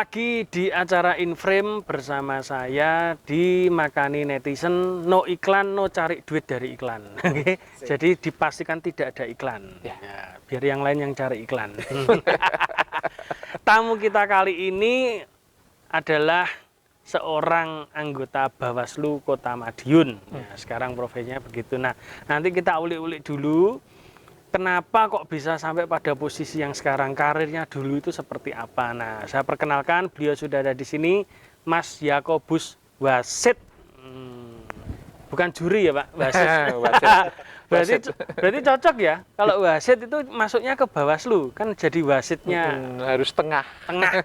lagi di acara Inframe bersama saya di Makani Netizen. No iklan, no cari duit dari iklan. Oke. Jadi dipastikan tidak ada iklan. Ya, biar yang lain yang cari iklan. Tamu kita kali ini adalah seorang anggota Bawaslu Kota Madiun. Ya, sekarang profesinya begitu. Nah, nanti kita ulik-ulik dulu. Kenapa kok bisa sampai pada posisi yang sekarang, karirnya dulu itu seperti apa? Nah, saya perkenalkan, beliau sudah ada di sini, Mas Yakobus Wasit. Bukan juri ya Pak, Wasit. Berarti cocok ya, kalau wasit itu masuknya ke Bawaslu, kan jadi wasitnya. Harus tengah. Nah,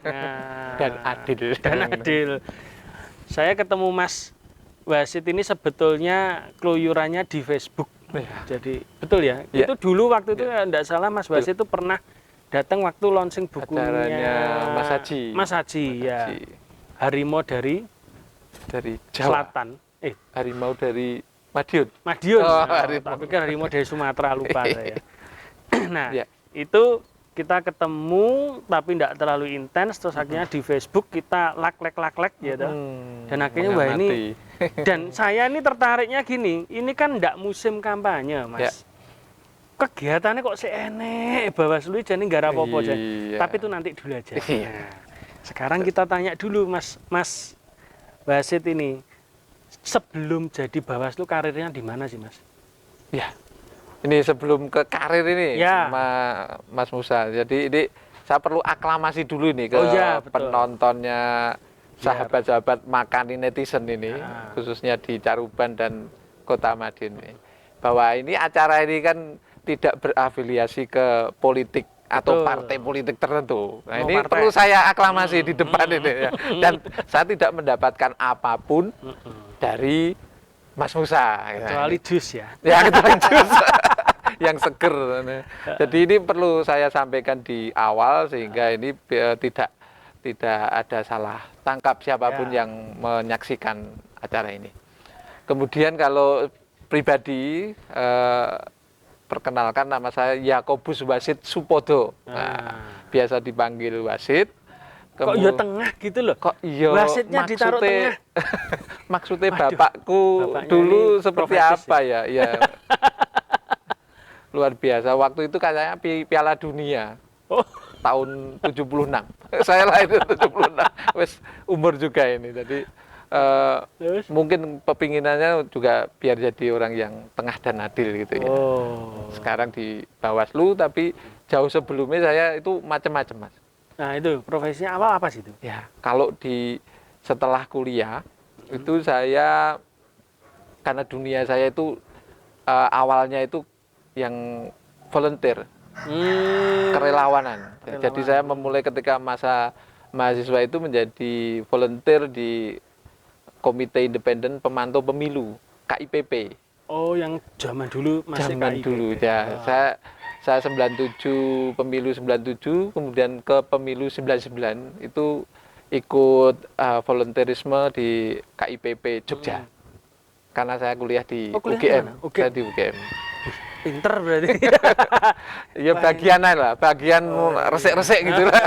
Dan adil. Dan adil. Saya ketemu Mas Wasit ini sebetulnya keluyurannya di Facebook. Jadi betul ya, itu dulu waktu itu enggak salah Mas Wasit itu pernah datang waktu launching bukunya Mas Haji. Ya. Harimau dari Jawa. Selatan. Harimau dari Madiun. Oh, tapi kan harimau dari Sumatera, lupa saya. Nah, itu kita ketemu tapi enggak terlalu intens, terus akhirnya di Facebook kita like gitu. Dan akhirnya wah ini dan saya ini tertariknya gini, ini kan enggak musim kampanye, Mas. Kegiatannya kok seenek, Bawaslu jadi enggak apa-apa aja. Tapi itu nanti dulu aja. Nah, sekarang kita tanya dulu Mas Wasit ini. Sebelum jadi Bawaslu karirnya di mana sih, Mas? Ya. Ini sebelum ke karir ini, Mas Musa. Jadi ini saya perlu aklamasi dulu ini ke penontonnya, sahabat-sahabat Makani Netizen ini, khususnya di Caruban dan Kota Madiun ini. Bahwa ini acara ini kan tidak berafiliasi ke politik atau partai politik tertentu. Nah, ini perlu saya aklamasi di depan ini ya. Dan saya tidak mendapatkan apapun dari Mas Musa. Kecuali jus ya. Ya, kecuali jus. Yang seger. Jadi ini perlu saya sampaikan di awal sehingga ini tidak ada salah tangkap siapapun yang menyaksikan acara ini. Kemudian kalau pribadi, perkenalkan nama saya Yakobus Wasit Supodo. Biasa dipanggil Wasit. Kok iya tengah gitu loh? Kok iya wasitnya ditaruh tengah? Maksudnya bapakku dulu seperti apa ya? Ya. Luar biasa. Waktu itu kayaknya Piala Dunia. Tahun 76. Saya lahir 76. Wes umur juga ini. Jadi mungkin kepinginannya juga biar jadi orang yang tengah dan adil gitu ya. Sekarang di Bawaslu, tapi jauh sebelumnya saya itu macam-macam, Mas. Nah itu profesinya awal apa sih itu? Ya, kalau setelah kuliah itu saya, karena dunia saya itu awalnya itu yang volunteer, kerelawanan. Jadi saya memulai ketika masa mahasiswa itu menjadi volunteer di Komite Independen Pemantau Pemilu, KIPP. Oh, yang zaman dulu masih zaman KIPP. Dulu ya. Saya 97, pemilu 97, kemudian ke pemilu 99 itu ikut volunteerisme di KIPP Jogja. Karena saya kuliah di UGM. Saya di UGM. Pinter berarti. Ya bagian resek-resek gitu lah.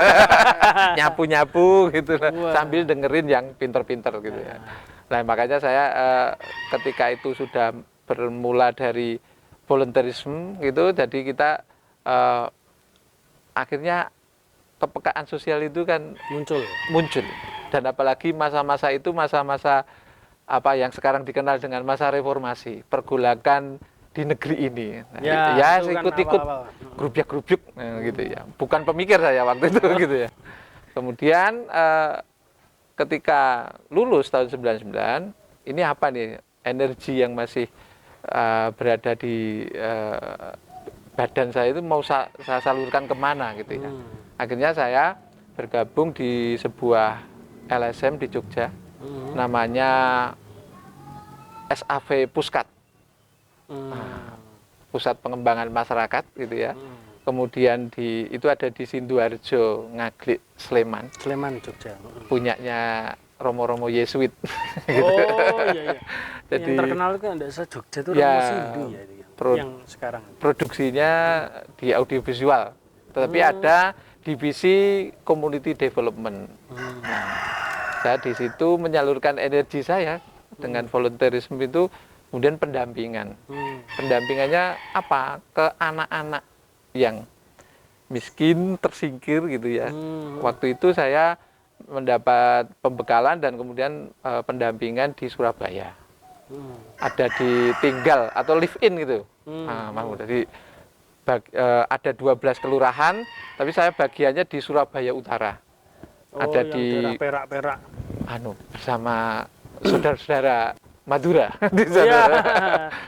Nyapu-nyapu gitu lah. Sambil dengerin yang pinter-pinter gitu ya. Nah, makanya saya ketika itu sudah bermula dari volunteerisme gitu, jadi kita akhirnya kepekaan sosial itu kan muncul. Dan apalagi masa-masa itu masa-masa apa yang sekarang dikenal dengan masa reformasi, pergolakan di negeri ini. Nah, ya ikut-ikut grubyuk gitu ya. Bukan pemikir saya waktu itu gitu ya. Kemudian ketika lulus tahun 99, ini apa nih energi yang masih berada di badan saya itu mau saya salurkan kemana gitu ya. Akhirnya saya bergabung di sebuah LSM di Jogja, namanya SAV Puskat, Pusat Pengembangan Masyarakat gitu ya. Kemudian itu ada di Sinduarjo, Ngaglik, Sleman, Jogja. Punyanya Romo-Romo Yesuit. Gitu. Oh iya. Jadi yang terkenal itu kan ada Jogja itu Romo Sindu ya itu yang sekarang. Produksinya di audiovisual, tetapi ada divisi community development. Nah, saya di situ menyalurkan energi saya dengan volunteerisme itu, kemudian pendampingan. Pendampingannya apa? Ke anak-anak yang miskin, tersingkir gitu ya. Waktu itu saya mendapat pembekalan dan kemudian pendampingan di Surabaya. Ada di tinggal atau live in gitu. Nah, jadi ada 12 kelurahan, tapi saya bagiannya di Surabaya Utara. Ada di Perak-Perak. Bersama saudara-saudara Madura di sana.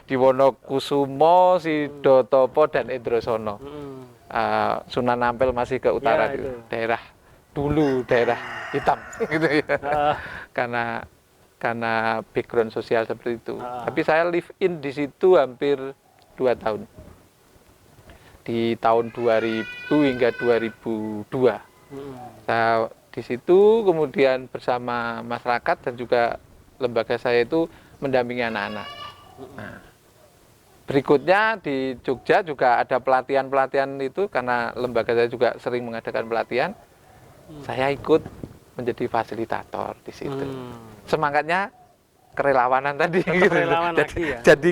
Di Wonokusumo, Sidotopo dan Indrosono. Sunan Ampel masih ke utara gitu. Daerah hitam gitu ya. Karena background sosial seperti itu. Tapi saya live in di situ hampir 2 tahun. Di tahun 2000 hingga 2002. Saya di situ kemudian bersama masyarakat dan juga lembaga saya itu mendampingi anak-anak. Nah, berikutnya di Jogja juga ada pelatihan-pelatihan itu, karena lembaga saya juga sering mengadakan pelatihan. Saya ikut menjadi fasilitator di situ. Semangatnya kerelawanan tadi gitu. Jadi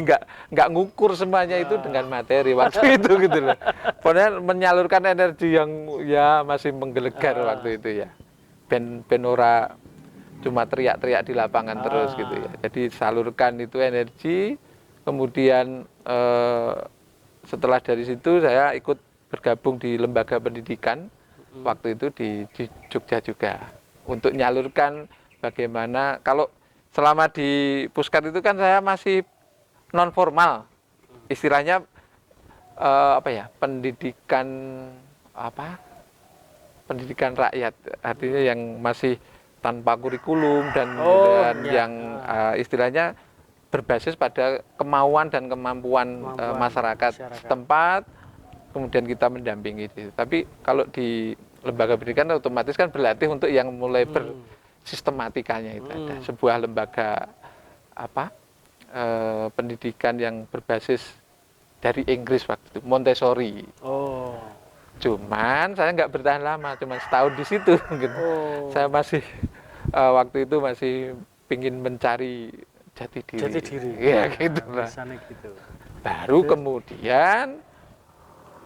nggak ngukur semuanya itu dengan materi waktu itu gitu loh. Pokoknya menyalurkan energi yang ya masih menggelegar waktu itu ya. Ben ora cuma teriak-teriak di lapangan terus gitu ya. Jadi salurkan itu energi. Kemudian setelah dari situ saya ikut bergabung di lembaga pendidikan waktu itu di Jogja juga, untuk menyalurkan bagaimana, kalau selama di Puskat itu kan saya masih non formal, istilahnya pendidikan rakyat, artinya yang masih tanpa kurikulum dan yang istilahnya berbasis pada kemauan dan kemampuan masyarakat setempat, kemudian kita mendampingi itu. Tapi kalau di lembaga pendidikan otomatis kan berlatih untuk yang mulai bersistematikanya itu ada sebuah lembaga pendidikan yang berbasis dari Inggris waktu itu, Montessori. Cuman saya nggak bertahan lama, cuma setahun di situ. Gitu. Saya masih waktu itu masih pingin mencari jati diri. Ya gitu lah. Gitu. Baru kemudian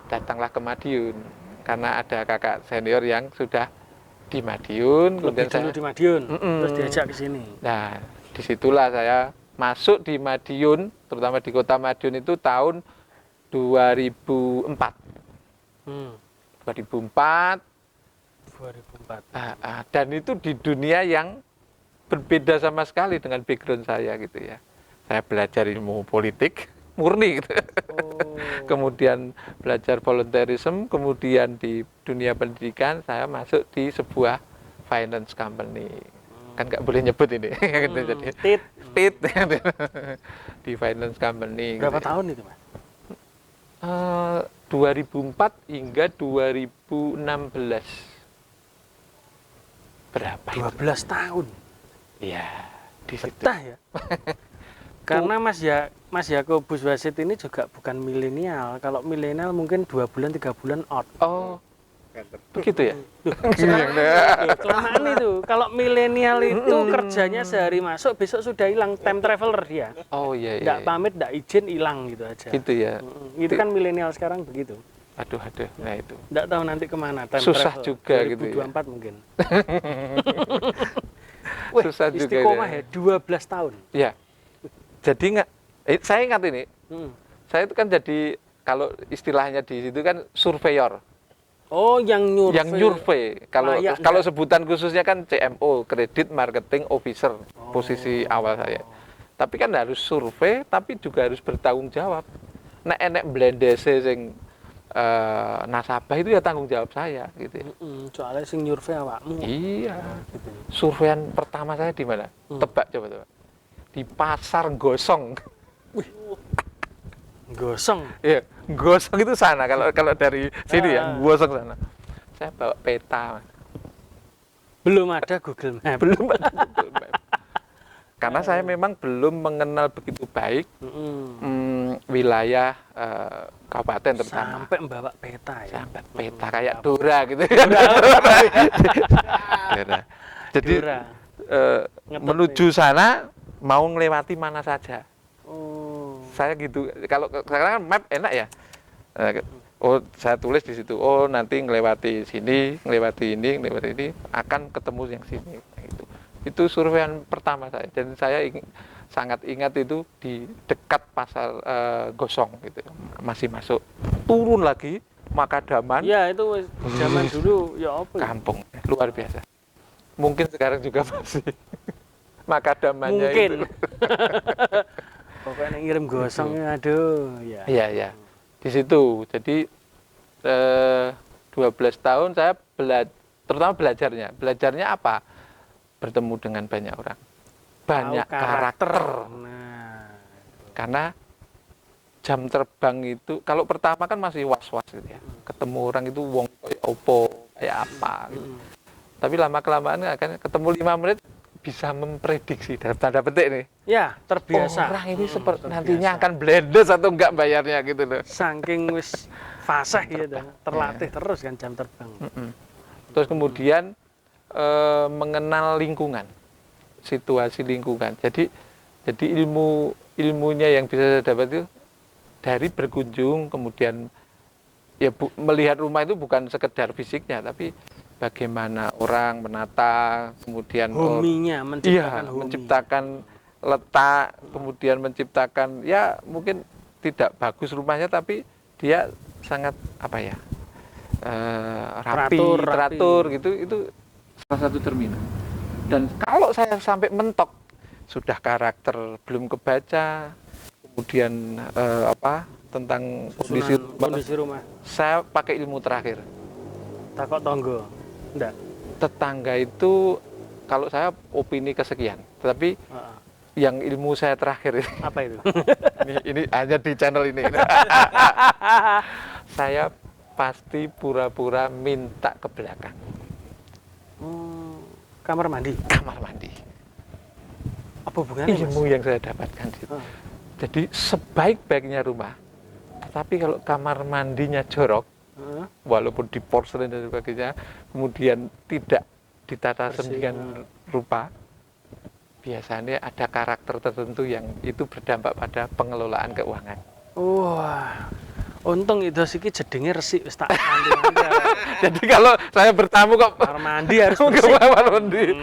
datanglah ke Madiun, karena ada kakak senior yang sudah di Madiun. Lebih dulu di Madiun, terus diajak ke sini. Nah, disitulah saya masuk di Madiun, terutama di kota Madiun itu tahun 2004. 2004. Dan itu di dunia yang berbeda sama sekali dengan background saya gitu ya. Saya belajar ilmu politik murni gitu. Kemudian belajar volunteerism, kemudian di dunia pendidikan saya masuk di sebuah finance company. Kan nggak boleh nyebut ini. Jadi TIT di finance company. Berapa tahun itu, Mas? 2004 hingga 2016. Berapa 12 itu? tahun. Iya, di situ. Betah ya. Karena Mas Yakobus Wasit ini juga bukan milenial. Kalau milenial mungkin 2 bulan 3 bulan out. Oh, begitu ya? Kelamaan itu. Kalau milenial itu kerjanya sehari masuk, besok sudah hilang, time traveler dia. Oh iya. Nggak pamit, nggak izin, hilang gitu aja. Gitu ya. Itu kan milenial sekarang begitu. Aduh, nah itu. Nggak tahu nanti kemana. Time susah travel. juga 2024 gitu ya. 2024 mungkin. Susah juga. Istiqomah ya, 12 tahun. Ya. Jadi saya ingat ini. Saya itu kan jadi, kalau istilahnya di situ kan surveyor. Oh, yang nyurvei. Yang nyurvei. Kalau sebutan khususnya kan CMO, Credit Marketing Officer, posisi awal saya. Tapi kan harus survei, tapi juga harus bertanggung jawab. Nek enek blendese sing nasabah itu ya tanggung jawab saya gitu ya. Soalnya sing nyurvei awakmu. Iya. Gitu. Surveian pertama saya di mana? Tebak coba. Di Pasar Gosong. Wih. Gosong. Iya, Gosong itu sana kalau dari sini ya, Gosong sana. Saya bawa peta, Mas. Belum ada Google Map. Belum ada Google Map. Karena saya memang belum mengenal begitu baik wilayah kabupaten terutama. Sampai membawa peta ya. Sampai peta kayak Dora gitu. Dora. Jadi menuju sana mau ngelewati mana saja. Saya gitu. Kalau sekarang kan map enak ya. Oh, saya tulis di situ. Oh, nanti ngelewati sini, ngelewati ini, akan ketemu yang sini. Itu surveian pertama saya. Dan saya sangat ingat itu di dekat pasar Gosong gitu. Masih masuk. Turun lagi Makadaman. Ya, itu zaman dulu ya apa? Kampung luar biasa. Mungkin sekarang juga masih Makadamannya mungkin. itu. Pokoknya ngirim Gosong, aduh ya. Iya. Di situ. Jadi 12 tahun saya terutama belajarnya. Belajarnya apa? Bertemu dengan banyak orang. Banyak karakter. Nah. Karena jam terbang itu kalau pertama kan masih was-was gitu ya. Ketemu orang itu wong kayak opo, kayak apa gitu. Tapi lama-kelamaan kan ketemu 5 menit bisa memprediksi dalam tanda petik nih. Ya, terbiasa. Orang ini seperti nantinya akan blender atau enggak bayarnya gitu loh. Saking wis fasih gitu, terlatih terus kan jam terbang. Terus kemudian mengenal lingkungan, situasi lingkungan. Jadi ilmunya yang bisa saya dapat itu dari berkunjung, kemudian ya melihat rumah itu bukan sekedar fisiknya, tapi bagaimana orang menata, kemudian hominya, menciptakan letak, kemudian menciptakan ya mungkin tidak bagus rumahnya, tapi dia sangat apa ya teratur gitu. Itu salah satu cerminan. Dan kalau saya sampai mentok sudah karakter belum kebaca, kemudian tentang kondisi rumah, saya pakai ilmu terakhir. Takok tonggo. Enggak. Tetangga itu kalau saya opini kesekian, tetapi yang ilmu saya terakhir apa itu? ini hanya di channel ini. Saya pasti pura-pura minta ke belakang. Kamar mandi. Kamar mandi. Apa hubungannya? Ilmu yang saya dapatkan itu. Jadi sebaik-baiknya rumah, tetapi kalau kamar mandinya jorok, walaupun di porselen dan sebagainya, kemudian tidak ditata sedemikian rupa, biasanya ada karakter tertentu yang itu berdampak pada pengelolaan keuangan. Wah, untung itu sih jedenge resik wis tak mandi. Jadi kalau saya bertamu kok kamar mandi harus bersih. Kamar mandi.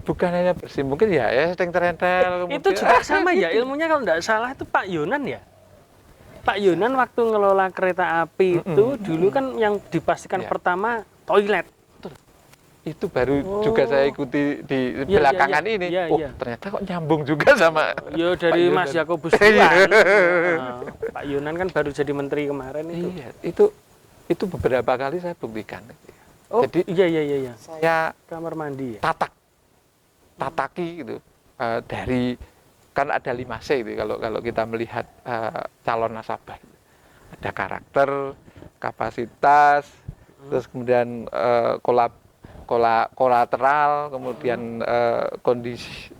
Bukan hanya bersih, mungkin ya sedang terentel. Itu juga sama ya ilmunya kalau tidak salah itu Pak Yonan ya. Pak Yonan waktu ngelola kereta api itu dulu kan yang dipastikan pertama toilet. Itu baru juga saya ikuti di belakangan ini. Ternyata kok nyambung juga sama. Ya dari Mas Yakobus Buan. Pak Yonan kan baru jadi menteri kemarin itu. Iya, itu beberapa kali saya buktikan. Oh, jadi iya. Saya kamar mandi. Tataki gitu. Dari kan ada 5C itu kalau kita melihat calon nasabah. Ada karakter, kapasitas, terus kemudian kolateral, kemudian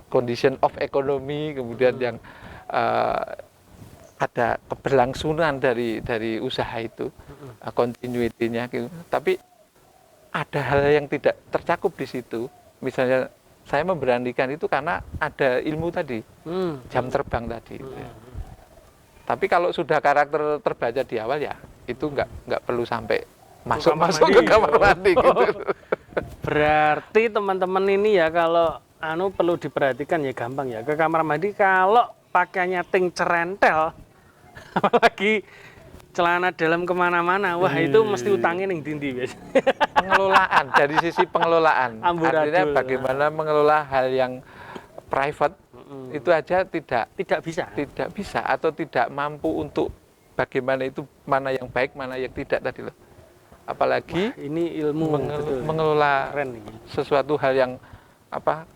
condition of economy, kemudian yang ada keberlangsungan dari usaha itu, continuity-nya gitu. Tapi ada hal yang tidak tercakup di situ. Misalnya saya memberanikan itu karena ada ilmu tadi, jam terbang tadi. Tapi kalau sudah karakter terbaca di awal ya itu nggak perlu sampai masuk ke kamar mandi gitu. Berarti teman-teman ini ya kalau perlu diperhatikan ya gampang ya ke kamar mandi kalau pakaiannya ting cerentel, apalagi celana dalam kemana-mana, wah itu mesti utangin yang dindi biasa. Pengelolaan dari sisi pengelolaan, artinya bagaimana mengelola hal yang private itu aja tidak bisa atau tidak mampu untuk bagaimana itu mana yang baik mana yang tidak tadi loh. Apalagi ini ilmu mengelola sesuatu hal yang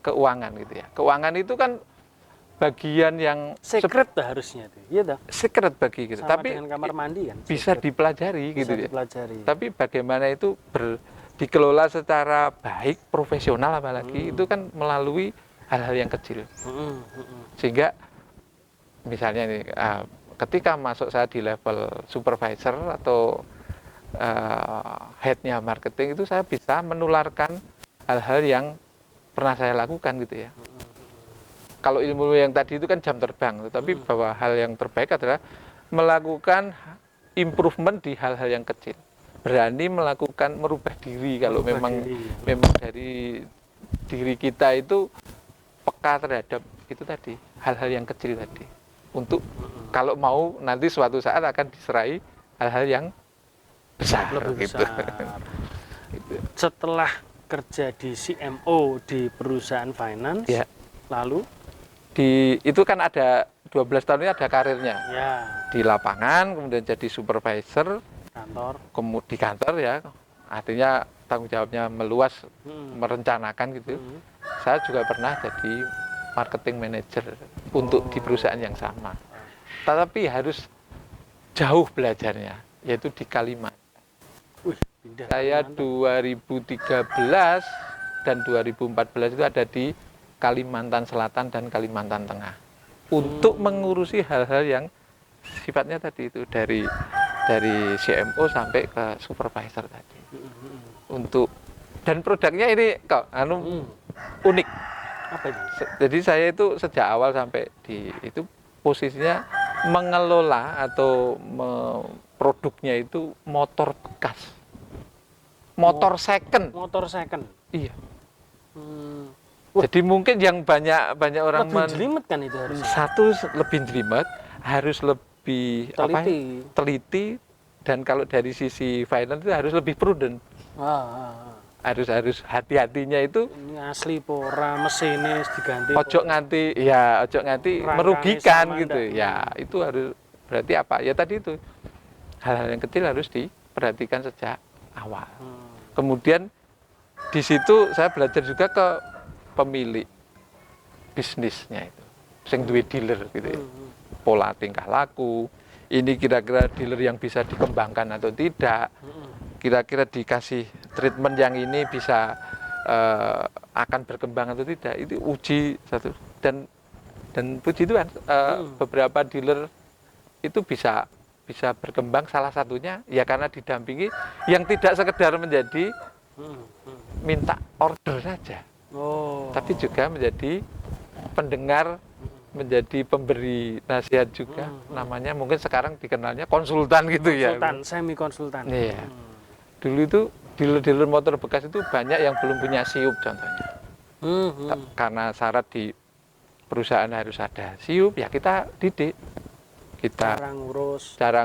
keuangan gitu ya. Keuangan itu kan bagian yang secret harusnya itu. Iya secret bagi kita. Sama tapi dengan kamar mandi kan. Bisa dipelajari bisa gitu dipelajari. Ya. Tapi bagaimana itu dikelola secara baik, profesional apalagi itu kan melalui hal-hal yang kecil. Sehingga misalnya nih ketika masuk saya di level supervisor atau headnya marketing itu saya bisa menularkan hal-hal yang pernah saya lakukan gitu ya. Kalau ilmu yang tadi itu kan jam terbang, tetapi bahwa hal yang terbaik adalah melakukan improvement di hal-hal yang kecil. Berani melakukan merubah diri kalau memang dari diri kita itu peka terhadap itu tadi, hal-hal yang kecil tadi. Untuk kalau mau nanti suatu saat akan diserai hal-hal yang besar, lebih gitu. besar. Setelah kerja di CMO di perusahaan finance, Ya. lalu Itu kan ada 12 tahun ini ada karirnya. ya Di lapangan, kemudian jadi supervisor, di kantor ya. Artinya tanggung jawabnya meluas, merencanakan gitu. Saya juga pernah jadi marketing manager untuk di perusahaan yang sama. Tetapi harus jauh belajarnya, yaitu di Kalimantan. Saya 2013 dan 2014 itu ada di Kalimantan Selatan dan Kalimantan Tengah untuk mengurusi hal-hal yang sifatnya tadi itu dari CMO sampai ke supervisor tadi. Dan produknya ini kok unik. Apa itu? Jadi saya itu sejak awal sampai itu posisinya mengelola atau produknya itu motor bekas. Motor second. Iya. Jadi mungkin yang banyak orang lebih jelimet kan itu harus. Satu lebih jelimet, harus lebih teliti, dan kalau dari sisi finance itu harus lebih prudent. Harus hati-hatinya itu. Ini asli pora mesinnya diganti. Ojo nganti merugikan gitu. Ya, itu harus berarti apa? Ya tadi itu. Hal-hal yang kecil harus diperhatikan sejak awal. Kemudian di situ saya belajar juga ke pemilik bisnisnya itu, sing duwe dealer gitu ya. Pola tingkah laku, ini kira-kira dealer yang bisa dikembangkan atau tidak, kira-kira dikasih treatment yang ini bisa akan berkembang atau tidak, itu uji satu. Dan puji Tuhan, beberapa dealer itu bisa berkembang, salah satunya ya karena didampingi yang tidak sekedar menjadi minta order saja, tapi juga menjadi pendengar, menjadi pemberi nasihat juga. Namanya mungkin sekarang dikenalnya konsultan gitu ya. Semi konsultan. Iya. Dulu itu dealer-dealer motor bekas itu banyak yang belum punya SIUP contohnya. Karena syarat di perusahaan harus ada SIUP, ya kita didik. Cara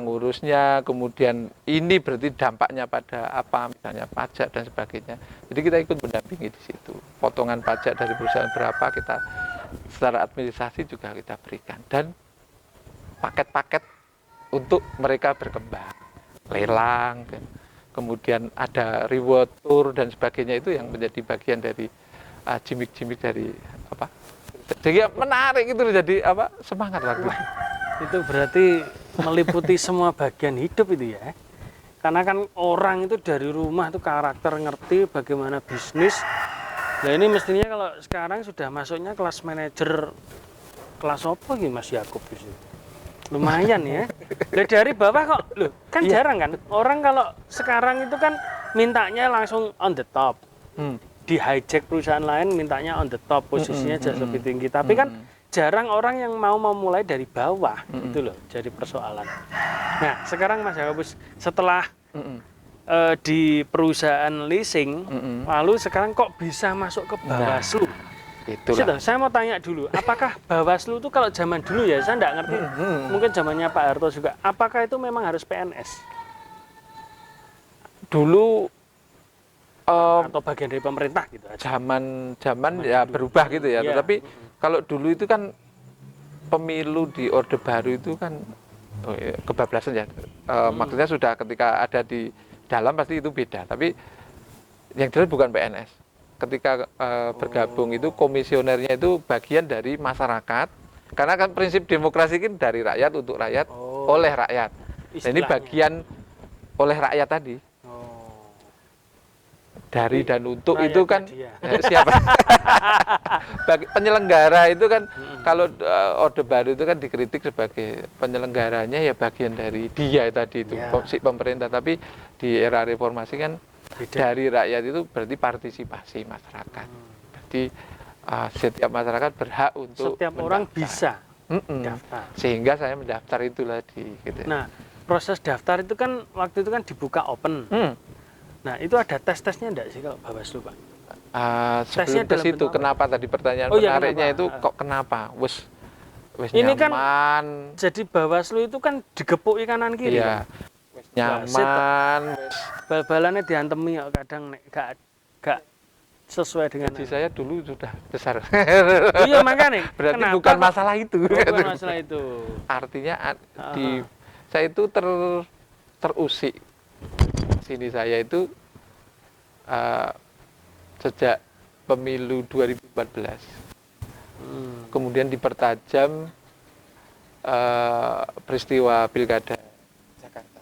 ngurusnya, kemudian ini berarti dampaknya pada apa, misalnya pajak dan sebagainya. Jadi kita ikut mendampingi di situ. Potongan pajak dari perusahaan berapa kita secara administrasi juga kita berikan, dan paket-paket untuk mereka berkembang, lelang, kemudian ada reward tour dan sebagainya, itu yang menjadi bagian dari gimmick-gimmick dari apa. Jadi menarik gitu, jadi apa, semangat waktu itu. Itu berarti meliputi semua bagian hidup itu ya. Karena kan orang itu dari rumah itu karakter, ngerti bagaimana bisnis. Nah ini mestinya kalau sekarang sudah masuknya kelas manajer kelas apa gitu Mas Yakub itu. Lumayan ya. Dari bawah kok, loh kan jarang kan. Orang kalau sekarang itu kan mintanya langsung on the top. Di hijack perusahaan lain mintanya on the top, posisinya jauh lebih tinggi. Tapi kan jarang orang yang mau memulai dari bawah, itu loh jadi persoalan. Nah sekarang Mas Yakobus setelah di perusahaan leasing, lalu sekarang kok bisa masuk ke Bawaslu? Itulah. Saya mau tanya dulu, apakah Bawaslu itu kalau zaman dulu ya, saya nggak ngerti, mungkin zamannya Pak Harto juga, apakah itu memang harus PNS? Dulu atau bagian dari pemerintah gitu aja? Zaman ya berubah gitu ya, tetapi kalau dulu itu kan pemilu di Orde Baru itu kan kebablasan ya, maksudnya sudah ketika ada di dalam pasti itu beda, tapi yang jelas bukan PNS. Ketika bergabung itu komisionernya itu bagian dari masyarakat, karena kan prinsip demokrasi kan dari rakyat untuk rakyat, oleh rakyat. Dan ini bagian oleh rakyat tadi. dari dan untuk rakyatnya itu kan siapa? Penyelenggara itu kan kalau Orde Baru itu kan dikritik sebagai penyelenggaranya ya bagian dari dia tadi itu si pemerintah, tapi di era reformasi kan dari rakyat itu berarti partisipasi masyarakat. Berarti setiap masyarakat berhak untuk setiap mendaftar. Orang bisa daftar. Sehingga saya mendaftar itulah gitu. Nah, proses daftar itu kan waktu itu kan dibuka open. Nah, itu ada tes-tesnya enggak sih kalau Bawaslu, Pak? Sebelum ke situ, kenapa tadi pertanyaan menariknya itu kok kenapa? Wes ini nyaman. Kan jadi Bawaslu itu kan digepuk kanan kiri. Iya. Wes nyaman, wes bal-balannya diantemi kadang gak sesuai dengan. Jadi saya dulu sudah besar. Iya makanya. Berarti bukan masalah itu. Bukan masalah itu. Artinya saya itu terusik. Sini saya itu sejak pemilu 2014. Kemudian dipertajam peristiwa Pilkada Jakarta.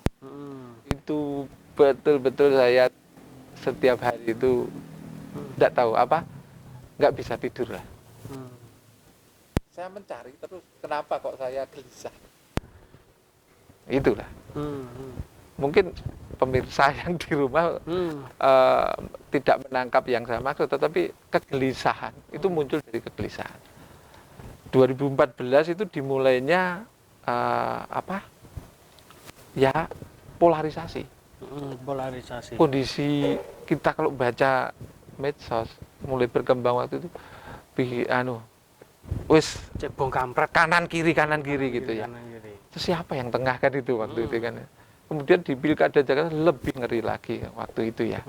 Itu betul-betul saya setiap hari itu tidak tahu nggak bisa tidur lah. Saya mencari terus kenapa kok saya gelisah. Itulah. Mungkin pemirsa yang di rumah tidak menangkap yang saya maksud, tetapi kegelisahan itu muncul dari kegelisahan. 2014 itu dimulainya ya polarisasi. Polarisasi. Kondisi kita kalau baca medsos mulai berkembang waktu itu wis cebong kampret kanan kiri gitu ya. Terus siapa yang tengah kan itu waktu itu kan. Kemudian di Pilkada Jakarta lebih ngeri lagi waktu itu ya.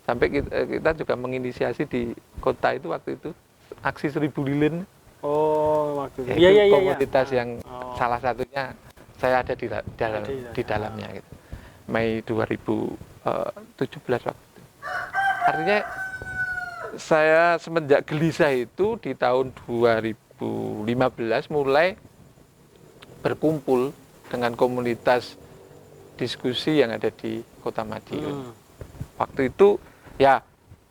Sampai kita juga menginisiasi di kota itu waktu itu aksi 1000 lilin. Waktu itu. Iya komunitas yang salah satunya saya ada di dalamnya gitu. Mei 2017 waktu itu. Artinya saya semenjak gelisah itu di tahun 2015 mulai berkumpul dengan komunitas diskusi yang ada di Kota Madiun. Waktu itu ya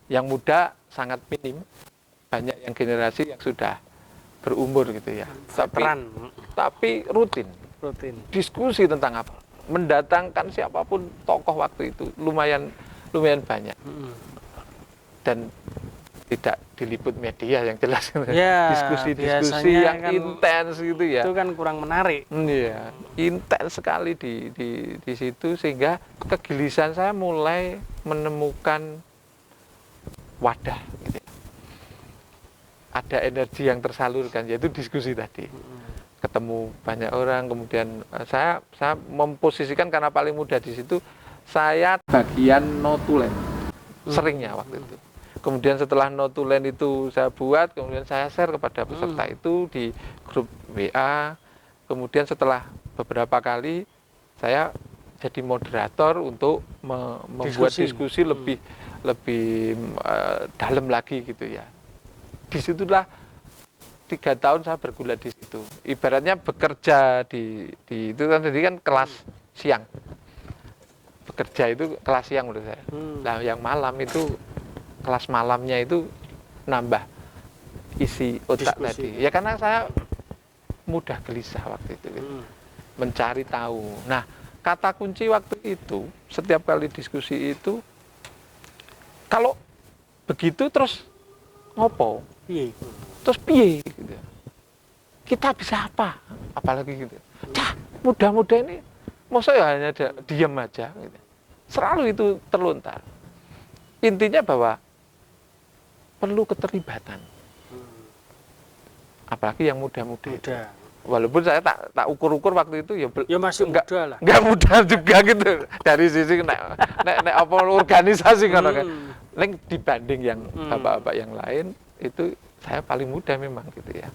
yang muda sangat minim, banyak yang generasi yang sudah berumur gitu ya. Tapi rutin diskusi tentang apa? Mendatangkan siapapun tokoh waktu itu lumayan banyak. Dan tidak diliput media yang jelas. Diskusi-diskusi yang kan intens gitu ya. Itu kan kurang menarik. Iya, intens sekali di situ sehingga kegelisahan saya mulai menemukan wadah gitu ya. Ada energi yang tersalurkan yaitu diskusi tadi. Ketemu banyak orang, kemudian saya memposisikan karena paling muda di situ, saya bagian notulen. Seringnya waktu itu. Kemudian setelah notulen itu saya buat, kemudian saya share kepada peserta itu di grup WA. Kemudian setelah beberapa kali saya jadi moderator untuk membuat diskusi lebih dalam lagi gitu ya. Disitulah 3 tahun saya bergulat di situ. Ibaratnya bekerja di itu kan tadi kan kelas siang. Bekerja itu kelas siang menurut saya. Nah, yang malam itu kelas malamnya itu nambah isi otak diskusi tadi. Ya karena saya mudah gelisah waktu itu gitu. Mencari tahu. Nah, kata kunci waktu itu setiap kali diskusi itu kalau begitu terus ngopo? Terus piye gitu. Kita bisa apa? Apalagi gitu. Muda-muda ini masa ya hanya diam aja gitu. Selalu itu terlontar. Intinya bahwa perlu keterlibatan. Apalagi yang muda-muda. Walaupun saya tak ukur-ukur waktu itu ya masih muda lah. Enggak muda juga gitu. Dari sisi nek apa organisasi kan. Nek dibanding yang bapak-bapak yang lain itu saya paling muda memang gitu ya.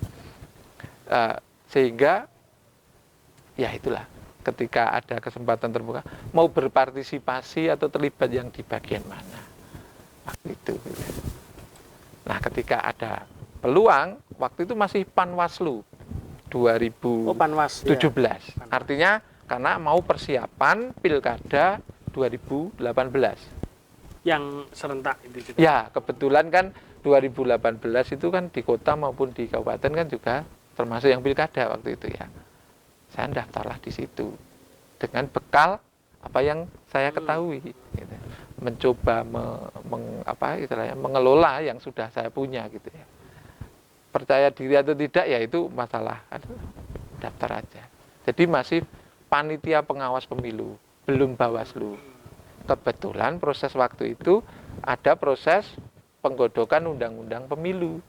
Sehingga ya itulah ketika ada kesempatan terbuka mau berpartisipasi atau terlibat yang di bagian mana waktu itu. Nah, ketika ada peluang waktu itu masih Panwaslu 2017. Ya. Artinya karena mau persiapan Pilkada 2018. yang serentak itu juga. Ya, kebetulan kan 2018 itu kan di kota maupun di kabupaten kan juga termasuk yang pilkada waktu itu ya. Saya daftarlah di situ dengan bekal apa yang saya ketahui, gitu. Mencoba mengelola yang sudah saya punya gitu ya. Percaya diri atau tidak ya itu masalah, daftar aja. Jadi masih panitia pengawas pemilu, belum Bawaslu. Kebetulan proses waktu itu ada proses penggodokan undang-undang pemilu,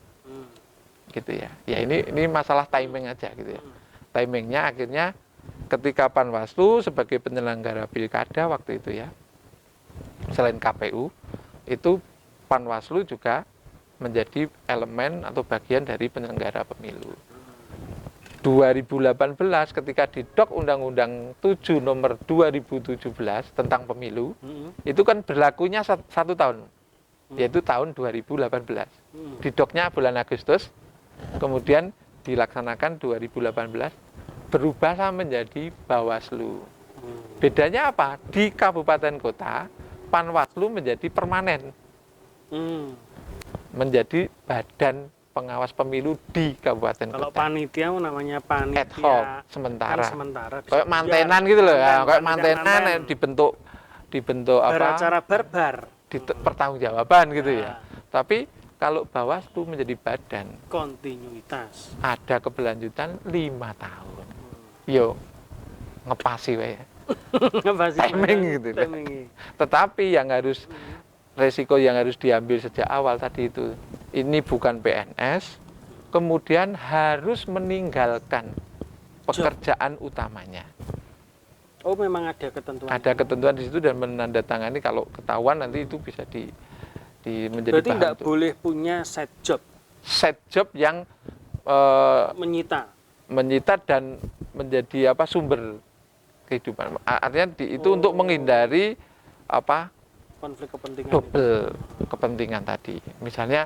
gitu ya. Ya ini masalah timing aja gitu ya. Timingnya akhirnya ketika Panwaslu sebagai penyelenggara pilkada waktu itu ya, selain KPU, itu Panwaslu juga menjadi elemen atau bagian dari penyelenggara pemilu. 2018 ketika didok Undang-Undang 7 nomor 2017 tentang pemilu, itu kan berlakunya 1 tahun, yaitu tahun 2018. Didoknya bulan Agustus, kemudian dilaksanakan 2018, berubah menjadi Bawaslu. Bedanya apa? Di kabupaten kota, Panwaslu menjadi permanen, menjadi badan pengawas pemilu di kabupaten kalau kota. panitia namanya panitia ad hoc sementara. Kan sementara. Kayak mantenan gitu loh ya, kayak mantenan dibentuk apa? Cara barbar. Pertanggungjawaban gitu ya. Tapi kalau Bawaslu menjadi badan kontinuitas. Ada keberlanjutan 5 tahun. Yo ngepasi wae. Timing gitu. Tetapi yang harus resiko yang harus diambil sejak awal tadi itu, ini bukan PNS, kemudian harus meninggalkan pekerjaan utamanya. Oh, memang ada ketentuan. Ada ketentuan di situ dan menandatangani kalau ketahuan nanti itu bisa menjadi berarti tidak boleh punya side job. Side job yang menyita dan menjadi sumber kehidupan. Artinya itu untuk menghindari konflik kepentingan, double kepentingan tadi. Misalnya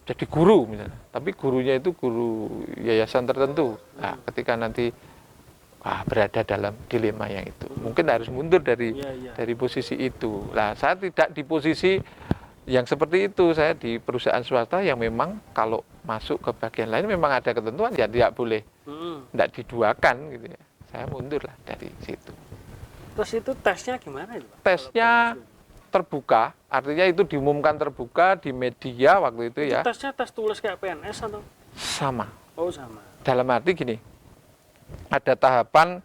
jadi guru misalnya, tapi gurunya itu guru yayasan tertentu. Nah, ketika nanti berada dalam dilema yang itu, mungkin harus mundur dari posisi itu. Nah, saya tidak di posisi yang seperti itu. Saya di perusahaan swasta yang memang kalau masuk ke bagian lain memang ada ketentuan ya tidak boleh, tidak diduakan gitu ya. Saya mundur lah dari situ. Terus itu tesnya gimana itu, Pak? Tesnya terbuka, artinya itu diumumkan terbuka di media waktu itu ya. Tesnya tes tulis kayak PNS atau? Sama. Oh, sama. Dalam arti gini, ada tahapan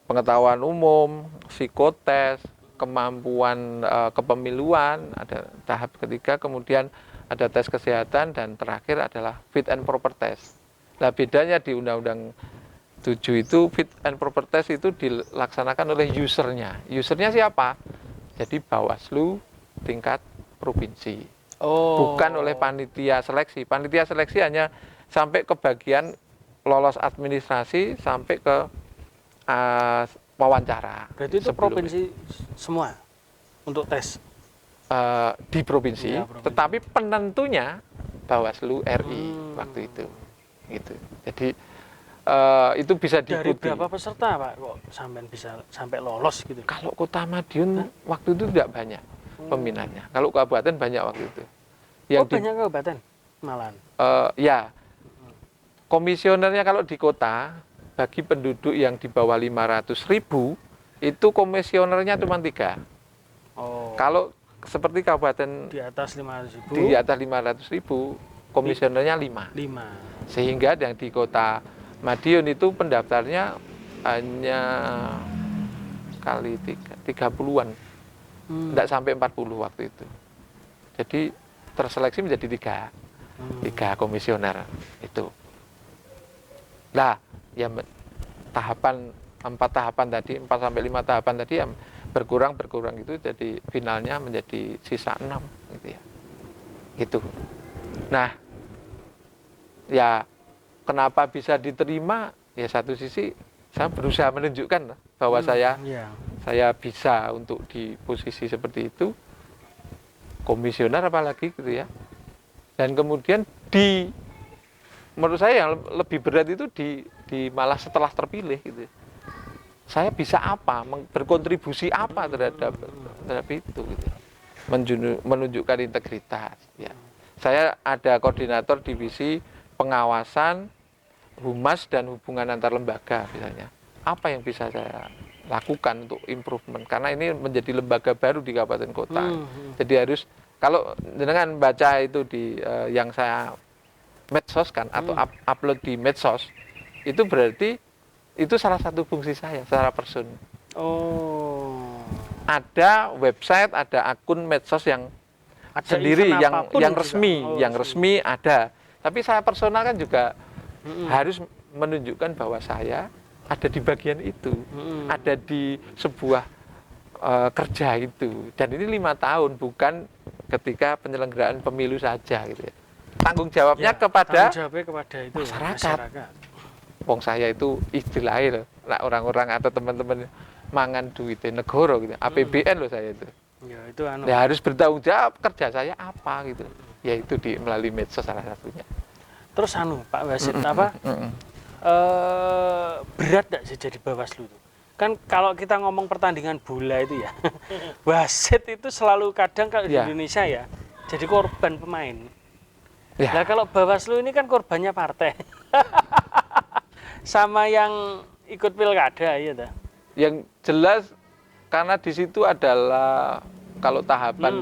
pengetahuan umum, psikotes, kemampuan kepemiluan, ada tahap ketiga, kemudian ada tes kesehatan, dan terakhir adalah fit and proper test. Nah, bedanya di Undang-Undang 7 itu fit and proper test itu dilaksanakan oleh usernya. Usernya siapa? Jadi Bawaslu tingkat provinsi. Bukan oleh panitia seleksi. Panitia seleksi hanya sampai ke bagian lolos administrasi sampai ke wawancara. Berarti itu provinsi semua untuk tes? Di provinsi, ya, tetapi penentunya Bawaslu RI waktu itu. Gitu. Jadi itu bisa diikuti. Dari berapa peserta, Pak, kok bisa sampai lolos gitu? Kalau Kota Madiun waktu itu tidak banyak peminatnya. Kalau kabupaten banyak waktu itu. Banyak kabupaten malahan? Ya, komisionernya kalau di kota, bagi penduduk yang di bawah 500.000, itu komisionernya cuma 3. Kalau seperti kabupaten di atas 500.000, komisionernya 5. Sehingga yang di Kota Madiun itu pendaftarnya hanya kali 30-an, tidak sampai 40 waktu itu. Jadi terseleksi menjadi 3 komisioner itu. Nah, ya 4 tahapan tadi, 4 sampai 5 tahapan tadi yang berkurang itu, jadi finalnya menjadi sisa 6 gitu ya. Gitu. Nah, ya kenapa bisa diterima? Ya satu sisi saya berusaha menunjukkan bahwa saya bisa untuk di posisi seperti itu, komisioner apalagi gitu ya. Dan kemudian menurut saya yang lebih berat itu di malah setelah terpilih gitu. Saya bisa apa, berkontribusi apa terhadap terhadap itu gitu. Menunjukkan integritas ya. Saya ada koordinator divisi pengawasan humas dan hubungan antar lembaga misalnya. Apa yang bisa saya lakukan untuk improvement karena ini menjadi lembaga baru di kabupaten kota. Jadi harus kalau dengan baca itu di yang saya medsos kan atau upload di medsos itu berarti itu salah satu fungsi saya secara personal. Oh. Ada website, ada akun medsos yang Ada sendiri yang resmi, resmi ada. Tapi saya personal kan juga harus menunjukkan bahwa saya ada di bagian itu, ada di sebuah kerja itu. Dan ini 5 tahun, bukan ketika penyelenggaraan pemilu saja gitu ya. Tanggung jawabnya kepada itu, masyarakat. Wong saya itu istilahnya loh, orang-orang atau teman-teman mangan duitnya negara gitu, APBN loh saya itu. Ya, itu ya harus bertanggung jawab kerja saya apa gitu. Ya itu melalui medsos salah satunya. Terus Pak Wasit berat nggak sih jadi Bawaslu itu? Kan kalau kita ngomong pertandingan bola itu ya, wasit itu selalu kadang kalau di Indonesia ya jadi korban pemain. Nah kalau Bawaslu ini kan korbannya partai, sama yang ikut pilkada ya dah. Yang jelas karena di situ adalah kalau tahapan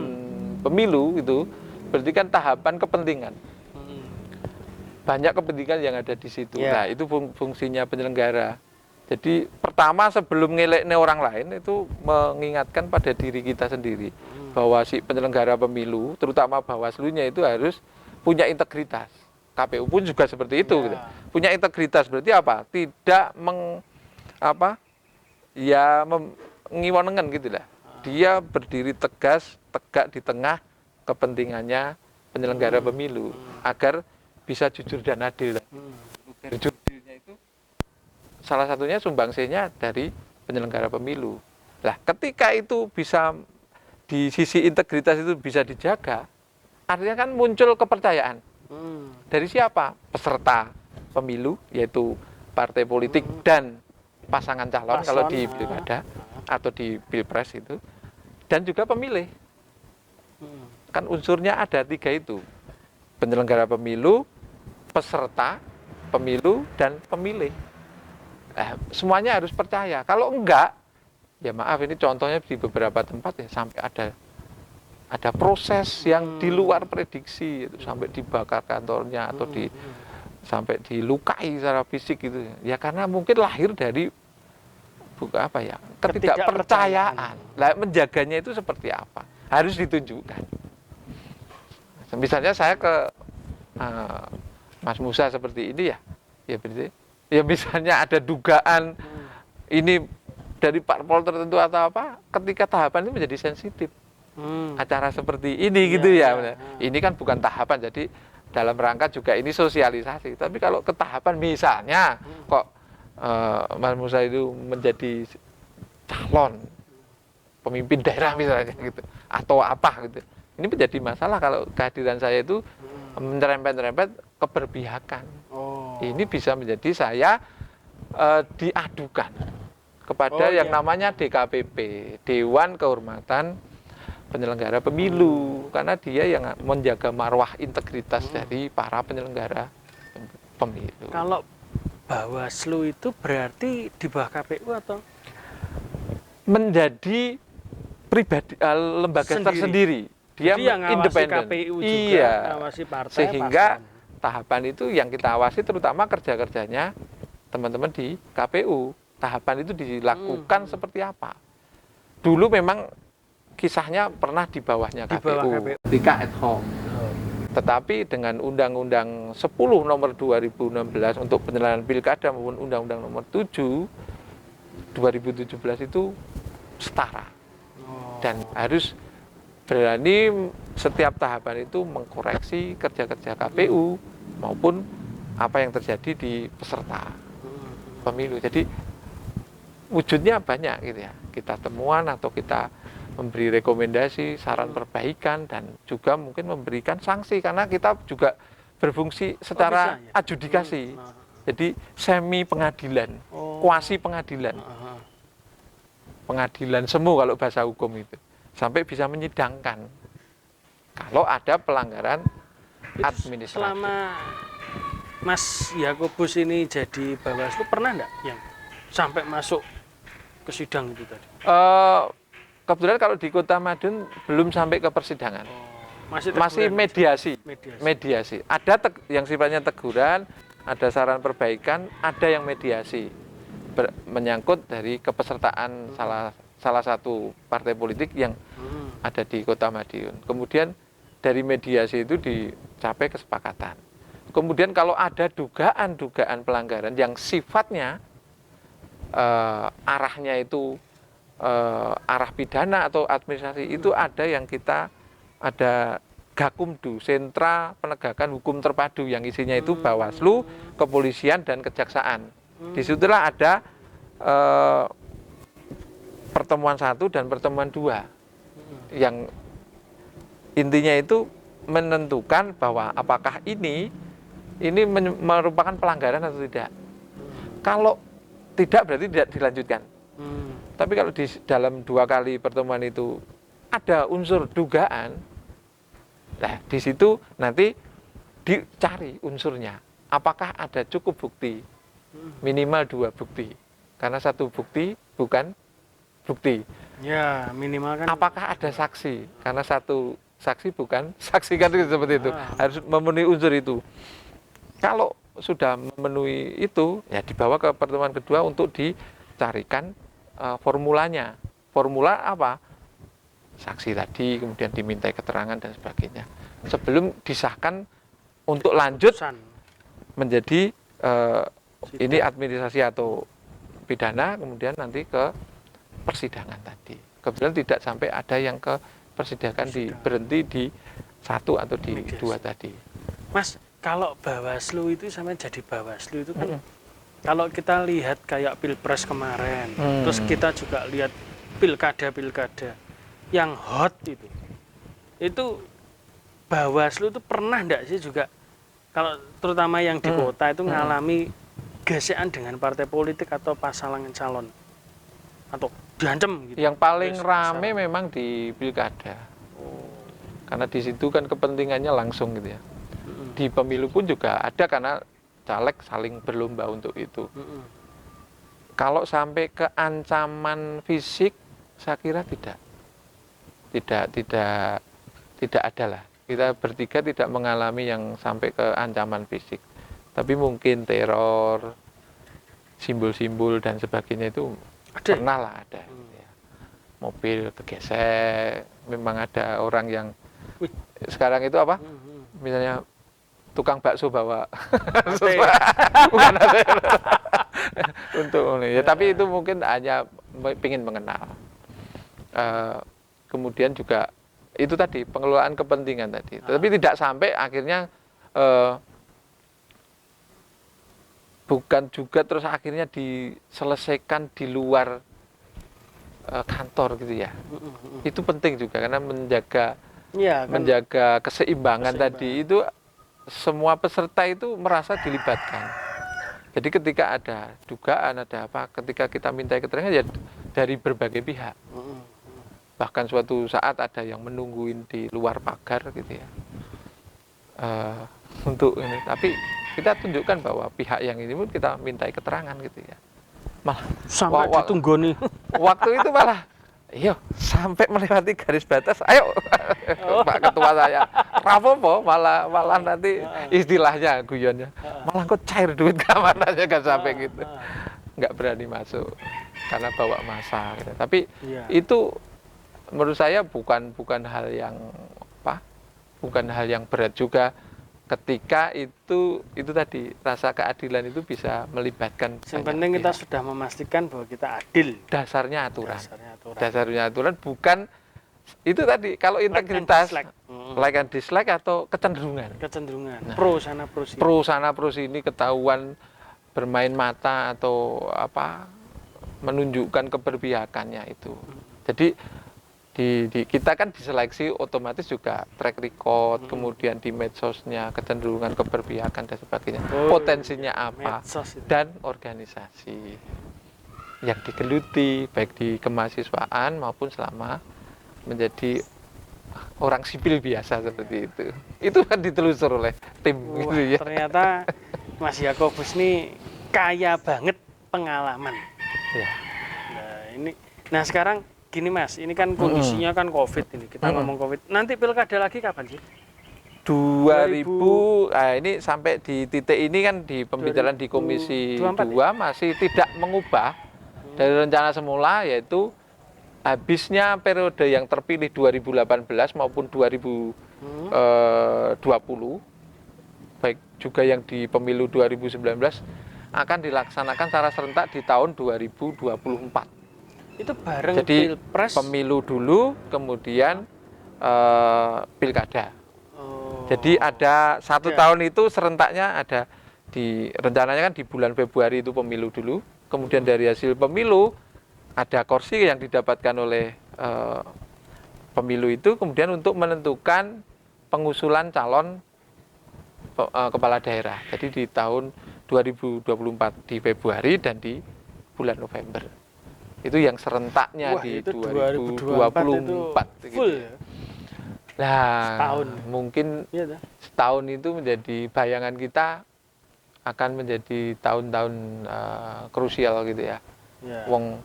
pemilu itu berarti kan tahapan kepentingan. Banyak kepentingan yang ada di situ. Nah, itu fungsinya penyelenggara. Jadi pertama sebelum ngelekne orang lain itu mengingatkan pada diri kita sendiri bahwa si penyelenggara pemilu, terutama Bawaslu-nya itu harus punya integritas. KPU pun juga seperti itu. Gitu. Punya integritas berarti apa? Tidak ngiwonengen gitu lah. Dia berdiri tegak di tengah kepentingannya penyelenggara pemilu agar bisa jujur dan adil. Jujurnya itu salah satunya sumbangsinya dari penyelenggara pemilu. Nah, ketika itu bisa di sisi integritas itu bisa dijaga, artinya kan muncul kepercayaan. Dari siapa? Peserta pemilu, yaitu partai politik dan pasangan calon kalau di pilkada atau di pilpres itu, dan juga pemilih. Kan unsurnya ada 3 itu. Penyelenggara pemilu, peserta pemilu, dan pemilih. Semuanya harus percaya. Kalau enggak, ya maaf ini contohnya di beberapa tempat ya sampai ada proses yang di luar prediksi, itu sampai dibakar kantornya atau sampai dilukai secara fisik gitu. Ya karena mungkin lahir dari ketidakpercayaan. Lah menjaganya itu seperti apa? Harus ditunjukkan. Misalnya saya ke Mas Musa seperti ini ya berarti ya misalnya ada dugaan ini dari parpol tertentu atau apa, ketika tahapan ini menjadi sensitif. Acara seperti ini gitu ya. Ini kan bukan tahapan, jadi dalam rangka juga ini sosialisasi. Tapi kalau ke tahapan misalnya kok Mas Musa itu menjadi calon pemimpin daerah misalnya gitu atau apa gitu. Ini menjadi masalah kalau kehadiran saya itu menyerempet-nyerempet keberpihakan. Ini bisa menjadi saya diadukan kepada yang namanya DKPP, Dewan Kehormatan Penyelenggara Pemilu, karena dia yang menjaga marwah integritas dari para penyelenggara pemilu. Kalau Bawaslu itu berarti di bawah KPU atau menjadi pribadi lembaga tersendiri. Dia independen. KPU juga, ngawasi partai, sehingga tahapan itu yang kita awasi terutama kerja-kerjanya teman-teman di KPU. Tahapan itu dilakukan seperti apa? Dulu memang kisahnya pernah di bawahnya KPU. Ketika ad hoc. Tetapi dengan Undang-Undang 10 nomor 2016 untuk penyelenggaraan pilkada maupun Undang-Undang nomor 7 2017 itu setara. Dan harus berani setiap tahapan itu mengkoreksi kerja-kerja KPU maupun apa yang terjadi di peserta pemilu. Jadi wujudnya banyak gitu ya. Kita temuan atau kita memberi rekomendasi, saran perbaikan dan juga mungkin memberikan sanksi karena kita juga berfungsi secara adjudikasi. Jadi semi pengadilan, kuasi pengadilan. Pengadilan semu kalau bahasa hukum itu. sampai bisa menyidangkan kalau ada pelanggaran administratif. Selama Mas Yakobus ini jadi Bawaslu pernah enggak yang sampai masuk ke sidang itu tadi? Kebetulan kalau di Kota Madiun belum sampai ke persidangan. Masih mediasi. Ada yang sifatnya teguran, ada saran perbaikan, ada yang mediasi. Menyangkut dari kepesertaan salah satu partai politik yang ada di Kota Madiun. Kemudian dari mediasi itu dicapai kesepakatan. Kemudian kalau ada dugaan pelanggaran yang sifatnya arahnya itu arah pidana atau administrasi, itu ada yang kita ada Gakumdu, Sentra Penegakan Hukum Terpadu, yang isinya itu Bawaslu, Kepolisian, dan Kejaksaan. Disitulah ada pertemuan 1 dan pertemuan 2 yang intinya itu menentukan bahwa apakah ini merupakan pelanggaran atau tidak. Kalau tidak, berarti tidak dilanjutkan. Tapi kalau di dalam 2 kali pertemuan itu ada unsur dugaan, nah di situ nanti dicari unsurnya. Apakah ada cukup bukti, minimal 2 bukti, karena 1 bukti bukan bukti. Ya, minimal kan. Apakah ada saksi, karena 1 saksi bukan saksi, kan seperti itu. Harus memenuhi unsur itu. Kalau sudah memenuhi itu, ya dibawa ke pertemuan kedua untuk dicarikan formulanya. Formula apa? Saksi tadi, kemudian dimintai keterangan dan sebagainya. Sebelum disahkan untuk lanjut menjadi ini administrasi atau pidana, kemudian nanti ke persidangan tadi. Kebetulan tidak sampai ada yang ke persidangan, berhenti di 1 atau di 2 tadi. Mas, kalau Bawaslu itu sampai jadi Bawaslu itu kan kalau kita lihat kayak Pilpres kemarin, terus kita juga lihat pilkada yang hot itu Bawaslu itu pernah enggak sih juga, kalau terutama yang di kota itu mengalami gesekan dengan partai politik atau pasangan calon atau diancam gitu? Yang paling rame memang di pilkada, karena di situ kan kepentingannya langsung gitu ya. Di pemilu pun juga ada, karena caleg saling berlomba untuk itu. Kalau sampai ke ancaman fisik, saya kira tidak ada lah. Kita bertiga tidak mengalami yang sampai ke ancaman fisik. Tapi mungkin teror, simbol-simbol dan sebagainya itu pernah lah ada. Mobil kegesek, memang ada orang yang sekarang itu apa? Misalnya tukang bakso bawa bukan untuk ya, tapi itu mungkin hanya ingin mengenal. Kemudian juga itu tadi pengelolaan kepentingan tadi, tapi tidak sampai akhirnya bukan juga terus akhirnya diselesaikan di luar kantor gitu ya. Itu penting juga, karena menjaga keseimbangan tadi itu. Semua peserta itu merasa dilibatkan. Jadi ketika ada dugaan, ada apa, ketika kita minta keterangan ya dari berbagai pihak. Bahkan suatu saat ada yang menungguin di luar pagar gitu ya, untuk ini. Tapi kita tunjukkan bahwa pihak yang ini pun kita mintai keterangan gitu ya. Malah sampai ditunggu nih. Waktu itu malah iya, sampai melewati garis batas, ayo Pak Ketua saya, rapopo, malah nanti istilahnya, guyonnya, malah kok cair duit keamanannya, kan sampai gitu, nggak berani masuk, karena bawa massa, gitu. Tapi itu menurut saya bukan hal yang bukan hal yang berat juga, ketika itu tadi rasa keadilan itu bisa melibatkan. Yang penting kita sudah memastikan bahwa kita adil. Dasarnya aturan bukan itu tadi. Kalau integritas like and dislike atau kecenderungan. Nah, pro sana pro sini ketahuan bermain mata atau apa, menunjukkan keberpihakannya itu. Jadi kita kan diseleksi otomatis juga track record, kemudian di medsosnya kecenderungan keberpihakan dan sebagainya, potensinya apa, dan organisasi yang digeluti baik di kemahasiswaan maupun selama menjadi orang sipil biasa seperti itu. Itu kan ditelusur oleh tim. Wah, gitu ya. ternyata Mas Yakobus ini kaya banget pengalaman. Ya. Nah sekarang gini Mas, ini kan kondisinya kan COVID ini, kita ngomong COVID. Nanti pilkada lagi kapan sih? 2000, nah ini sampai di titik ini kan di pembicaraan di Komisi 2 masih tidak mengubah dari rencana semula, yaitu habisnya periode yang terpilih 2018 maupun 2020, baik juga yang di pemilu 2019 akan dilaksanakan secara serentak di tahun 2024. Itu bareng jadi pilpres, pemilu dulu kemudian pilkada. Jadi ada 1 tahun itu serentaknya ada rencananya kan di bulan Februari itu pemilu dulu, kemudian dari hasil pemilu ada kursi yang didapatkan oleh pemilu itu, kemudian untuk menentukan pengusulan calon kepala daerah. Jadi di tahun 2024 di Februari dan di bulan November. Itu yang serentaknya. Wah, di 2024 itu full gitu. Nah, setahun. Mungkin setahun itu menjadi bayangan kita akan menjadi tahun-tahun krusial gitu ya. Wong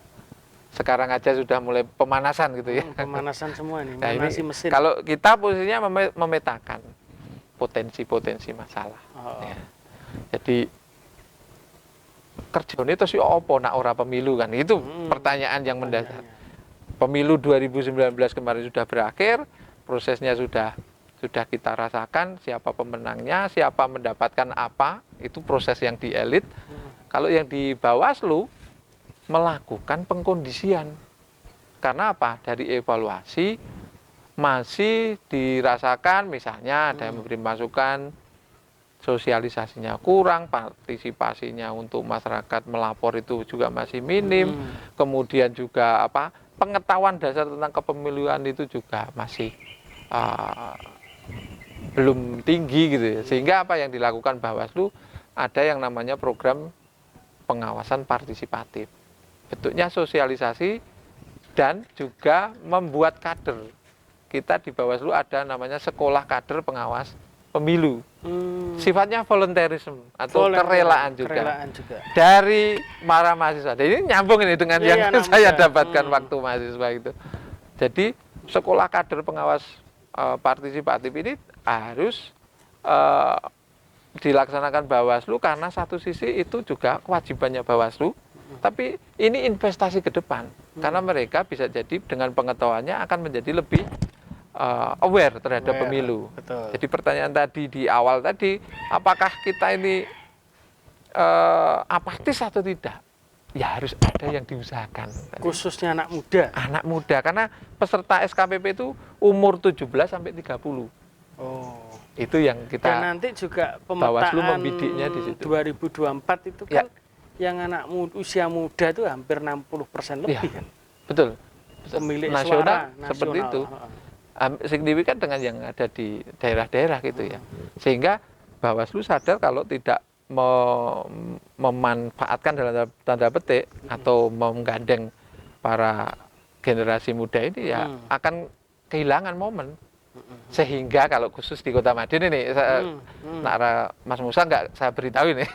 sekarang aja sudah mulai pemanasan gitu ya. Pemanasan semua nih, nah, manasi mesin. Kalau kita posisinya memetakan potensi-potensi masalah. Ya. Jadi kerjanya itu sih apa nak ora pemilu kan? Itu pertanyaan yang mendasar. Pemilu 2019 kemarin sudah berakhir. Prosesnya sudah kita rasakan, siapa pemenangnya, siapa mendapatkan apa, itu proses yang di elit. Kalau yang di Bawaslu melakukan pengkondisian. Karena apa? Dari evaluasi masih dirasakan, misalnya ada yang memberi masukan, sosialisasinya kurang, partisipasinya untuk masyarakat melapor itu juga masih minim, kemudian juga pengetahuan dasar tentang kepemiluan itu juga masih belum tinggi gitu ya. Sehingga apa yang dilakukan Bawaslu, ada yang namanya program pengawasan partisipatif. Bentuknya sosialisasi dan juga membuat kader. Kita di Bawaslu ada namanya sekolah kader pengawas pemilu. Sifatnya volunteerisme atau kerelaan juga. Dari para mahasiswa. Dan ini nyambung ini dengan yang saya dapatkan waktu mahasiswa itu. Jadi sekolah kader pengawas partisipatif ini harus dilaksanakan Bawaslu, karena satu sisi itu juga kewajibannya Bawaslu, tapi ini investasi ke depan, karena mereka bisa jadi dengan pengetahuannya akan menjadi lebih aware terhadap pemilu. Betul. Jadi pertanyaan tadi di awal tadi, apakah kita ini apatis atau tidak? Ya harus ada yang diusahakan. Khususnya anak muda. Anak muda, karena peserta SKPP itu umur 17 sampai 30. Itu yang kita. Dan nanti juga pemetaan membidiknya di situ. 2024 itu kan yang anak usia muda itu hampir 60% lebih kan. Betul. Pemilik nasional suara seperti itu. Signifikan dengan yang ada di daerah-daerah gitu ya. Sehingga Bawaslu sadar kalau tidak memanfaatkan dalam tanda petik atau menggandeng para generasi muda ini ya akan kehilangan momen. Sehingga kalau khusus di Kota Madiun ini Mas Musa nggak saya beritahu ini.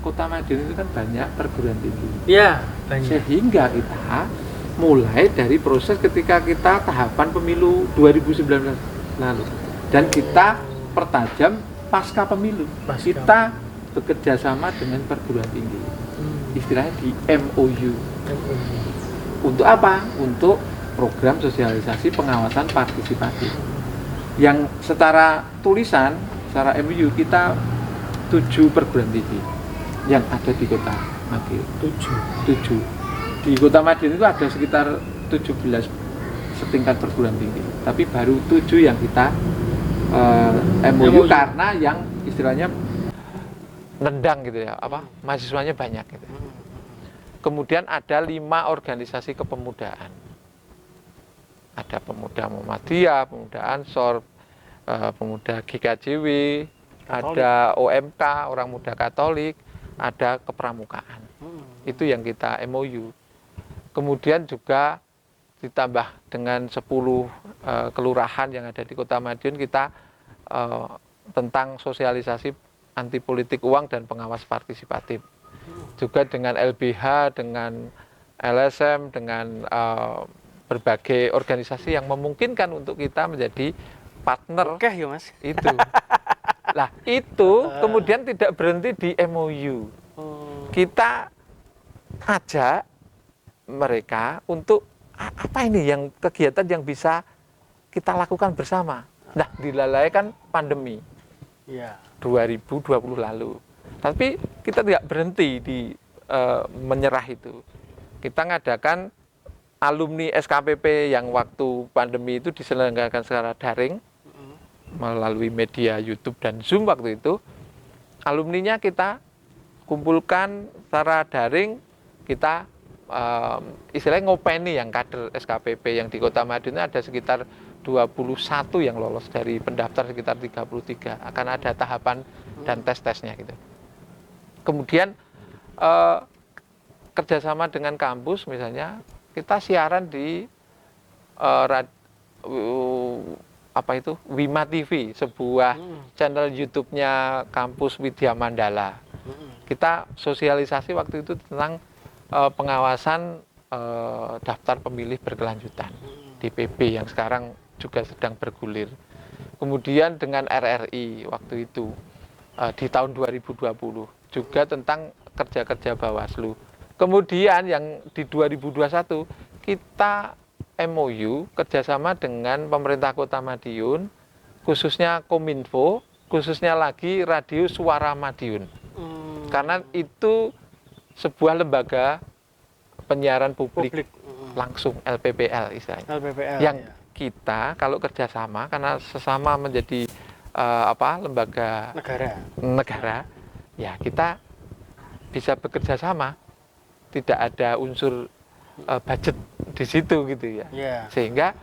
Kota Madiun itu kan banyak perguruan tinggi. Iya, banyak. Sehingga kita mulai dari proses ketika kita tahapan pemilu 2019 lalu, dan kita pertajam pasca pemilu. Kita bekerja sama dengan perguruan tinggi, istilahnya di MOU. Untuk apa? Untuk program sosialisasi pengawasan partisipatif. Yang secara tulisan, secara MOU kita 7 perguruan tinggi yang ada di Kota Madiun. 7. Di Kota Madiun itu ada sekitar 17 setingkat perguruan tinggi, tapi baru 7 yang kita MOU karena yang istilahnya nendang gitu ya, mahasiswanya banyak gitu. Kemudian ada 5 organisasi kepemudaan. Ada pemuda Muhammadiyah, pemuda Ansor, pemuda GKJW, ada OMK, orang muda Katolik, ada kepramukaan. Itu yang kita MOU. Kemudian juga ditambah dengan 10 kelurahan yang ada di Kota Madiun, kita tentang sosialisasi anti politik uang dan pengawas partisipatif. Juga dengan LBH, dengan LSM, dengan berbagai organisasi yang memungkinkan untuk kita menjadi partner. Oke ya Mas. Itu. Lah itu kemudian tidak berhenti di MOU. Kita ajak mereka untuk apa ini yang kegiatan yang bisa kita lakukan bersama. Nah, dilalaikan pandemi. Ya. 2020 lalu. Tapi kita tidak berhenti di menyerah itu. Kita ngadakan alumni SKPP yang waktu pandemi itu diselenggarakan secara daring melalui media YouTube dan Zoom waktu itu. Alumninya kita kumpulkan secara daring, kita istilahnya ngopeni yang kader SKPP yang di Kota Madiun ada sekitar 21 yang lolos dari pendaftar sekitar 33. Akan ada tahapan dan tes-tesnya gitu. Kemudian kerjasama dengan kampus misalnya kita siaran di Wima TV, sebuah channel YouTube-nya kampus Widya Mandala. Kita sosialisasi waktu itu tentang pengawasan daftar pemilih berkelanjutan DPP yang sekarang juga sedang bergulir. Kemudian dengan RRI waktu itu di tahun 2020 juga tentang kerja-kerja Bawaslu. Kemudian yang di 2021 kita MOU kerjasama dengan pemerintah Kota Madiun, khususnya Kominfo, khususnya lagi Radio Suara Madiun. Karena itu sebuah lembaga penyiaran publik. Langsung LPPL istilahnya. LPPL, yang kita kalau kerjasama karena sesama menjadi lembaga negara, ya kita bisa bekerja sama, tidak ada unsur budget di situ gitu ya. Sehingga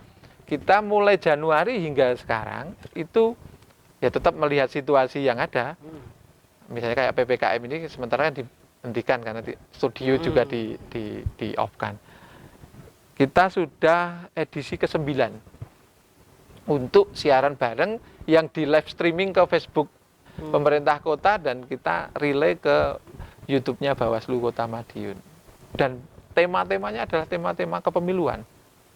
kita mulai Januari hingga sekarang itu ya tetap melihat situasi yang ada. Misalnya kayak PPKM ini sementara dihentikan karena studio juga di off-kan. Kita sudah edisi ke-9 untuk siaran bareng yang di live streaming ke Facebook pemerintah kota dan kita relay ke YouTube-nya Bawaslu Kota Madiun. Dan tema-temanya adalah tema-tema kepemiluan.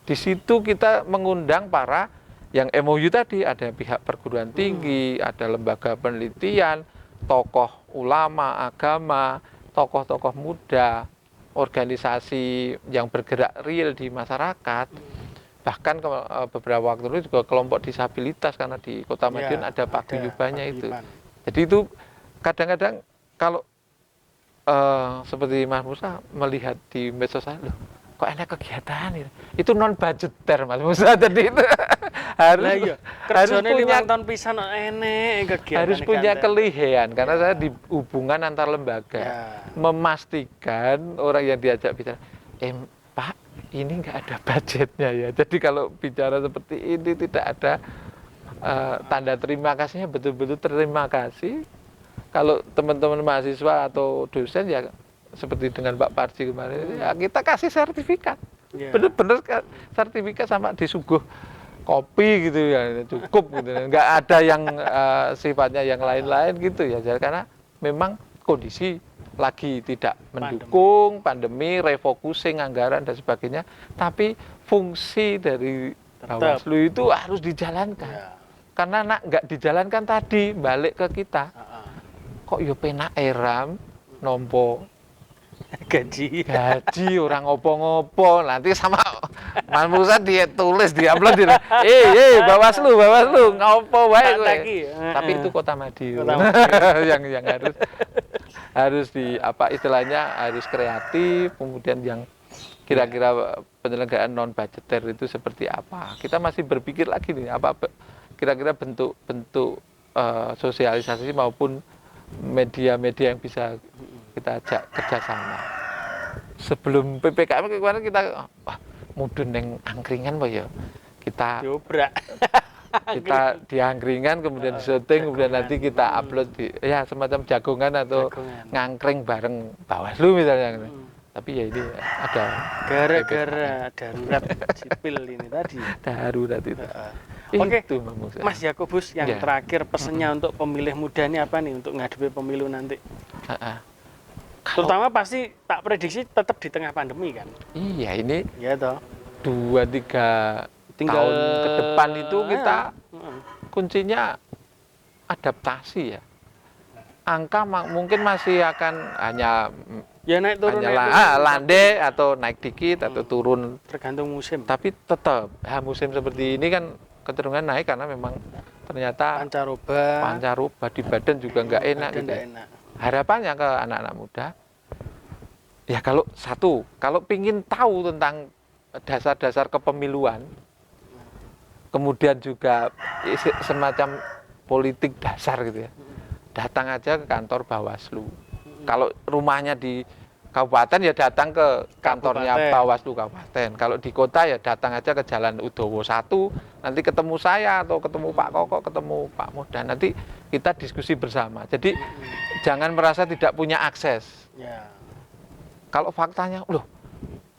Di situ kita mengundang para yang MOU tadi, ada pihak perguruan tinggi, ada lembaga penelitian, tokoh ulama, agama, tokoh-tokoh muda, organisasi yang bergerak real di masyarakat, bahkan beberapa waktu lalu juga kelompok disabilitas karena di Kota Madiun ada paguyubannya itu. Jadi itu kadang-kadang kalau seperti Mas Musa melihat di medsos saya, loh kok enak kegiatan itu non budgeter Mas Musa tadi itu harus punya tahun pisan enek kegiatan harus punya kelihayan karena saya di hubungan antar lembaga memastikan orang yang diajak bicara Pak ini nggak ada budgetnya ya, jadi kalau bicara seperti ini tidak ada tanda terima kasihnya, betul-betul terima kasih. Kalau teman-teman mahasiswa atau dosen ya seperti dengan Pak Parji kemarin ya kita kasih sertifikat, bener-bener sertifikat sama disuguh kopi gitu ya cukup gitu, nggak ada yang sifatnya yang lain-lain gitu ya, karena memang kondisi lagi tidak mendukung, pandemi, refocusing anggaran dan sebagainya, tapi fungsi dari Bawaslu itu harus dijalankan. Karena nggak dijalankan tadi balik ke kita, kok yo penak eram nompo gaji orang ngopo-ngopo, nanti sama Mas Musa dia tulis diupload Bawaslu ngopo wae kowe. Tapi itu Kota Madiun. yang harus di istilahnya harus kreatif, kemudian yang kira-kira penyelenggaraan non budgeter itu seperti apa. Kita masih berpikir lagi nih apa kira-kira bentuk sosialisasi maupun media-media yang bisa kita ajak kerjasama. Sebelum PPKM kemarin kita mudun yang angkringan ya kita di angkringan, kemudian di syuting, kemudian nanti kita upload di semacam jagongan atau ngangkring bareng Bawaslu misalnya. Tapi ya ini ada gara-gara darurat sipil ini tadi. Darurat itu. Oke, Itu, Mas Yakobus, yang terakhir pesannya untuk pemilih muda ini apa nih untuk ngadepi pemilu nanti? Terutama pasti tak prediksi tetap di tengah pandemi kan? Iya, ini ya toh. 2-3 tahun ke depan itu kita kuncinya adaptasi ya. Angka mungkin masih akan hanya naik turun, landai atau naik dikit atau turun tergantung musim. Tapi tetap musim seperti ini kan kecenderungan naik karena memang ternyata pancaroba di badan juga nggak enak gitu. Harapannya ke anak-anak muda ya kalau pingin tahu tentang dasar-dasar kepemiluan, kemudian juga semacam politik dasar gitu ya, datang aja ke kantor Bawaslu. Kalau rumahnya di kabupaten ya datang ke kantornya Bawaslu kabupaten. Kalau di kota ya datang aja ke Jalan Udowo 1, nanti ketemu saya atau ketemu Pak Koko, ketemu Pak Modan, nanti kita diskusi bersama. Jadi jangan merasa tidak punya akses. Kalau faktanya,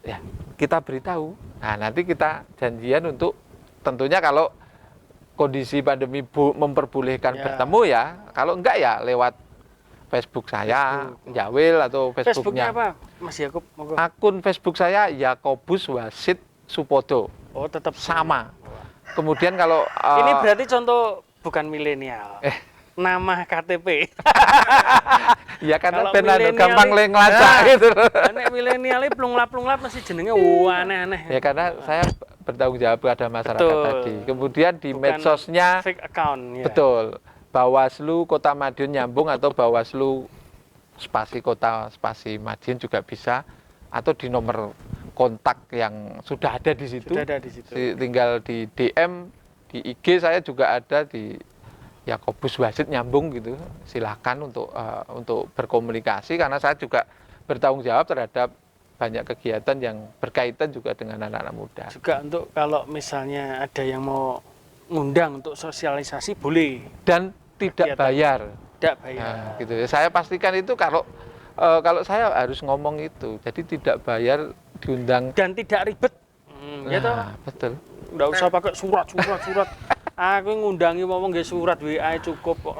ya kita beritahu. Nah, nanti kita janjian untuk tentunya kalau kondisi pandemi memperbolehkan bertemu ya. Kalau enggak ya lewat Facebook saya, Jawil atau Facebooknya. Apa, Mas Yakob? Akun Facebook saya Yakobus Wasid Supodo. Oh, tetap sama. Kemudian kalau ini berarti contoh bukan milenial. Nama KTP. Ya karena benar gampang ngelacak gitu. Nek milenialnya plunglap-plunglap masih jenenge aneh-aneh. Ya karena saya bertanggung jawab pada masyarakat tadi. Kemudian di bukan medsosnya fake account ya. Betul. Bawaslu Kota Madiun nyambung atau Bawaslu spasi Kota spasi Madiun juga bisa, atau di nomor kontak yang sudah ada di situ. Sudah ada di situ. Tinggal di DM, di IG saya juga ada di Yakobus Wasid nyambung gitu. Silakan untuk berkomunikasi karena saya juga bertanggung jawab terhadap banyak kegiatan yang berkaitan juga dengan anak-anak muda. Juga untuk kalau misalnya ada yang mau ngundang untuk sosialisasi boleh dan tidak bayar. Tidak bayar. Nah, gitu ya. Saya pastikan itu kalau saya harus ngomong itu, jadi tidak bayar diundang dan tidak ribet. Gitu. Betul. Enggak usah pakai surat. Aku ngundangi ngomong nggih surat WA cukup kok.